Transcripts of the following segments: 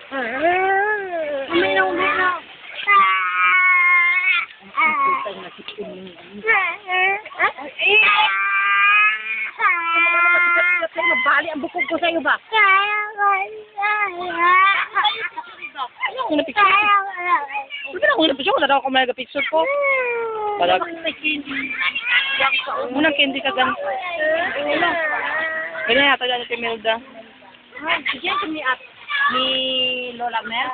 Uminom, uminom. Mabali ang bukog ko sa'yo ba? Ano na picture? Ano na ako picture? Wala daw ako may picture ko. Parang unang candy ka gan. Ganyan yata dyan kay Melda. Diyan ko ni Lola Mel.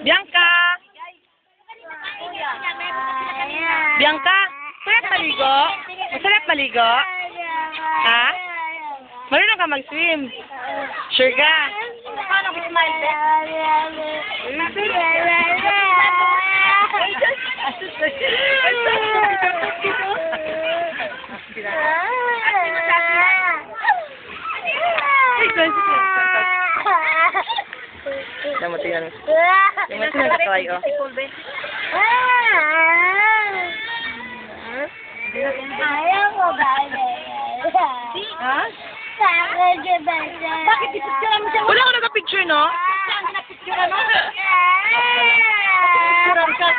Bianca! Bianca! Masarap maligo? Masarap maligo? Ha? Marunong ka mag-swim? Sure ka? Paano ko smile, be? Tingnan mo. Tingnan mo kaway, oh. Ayaw ko ba? Ha? Bakit ipicture mo siya? Wala ko nagka-picture, no? Saan ka na-picture mo? Picture ka.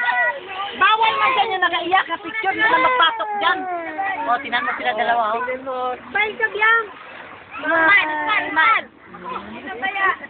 Bawal man dyan yung nakaiyak na picture na magpatok dyan. O, tinan mo sila dalawa, oh. Bye ka, Biang. Man. Ano ba yan?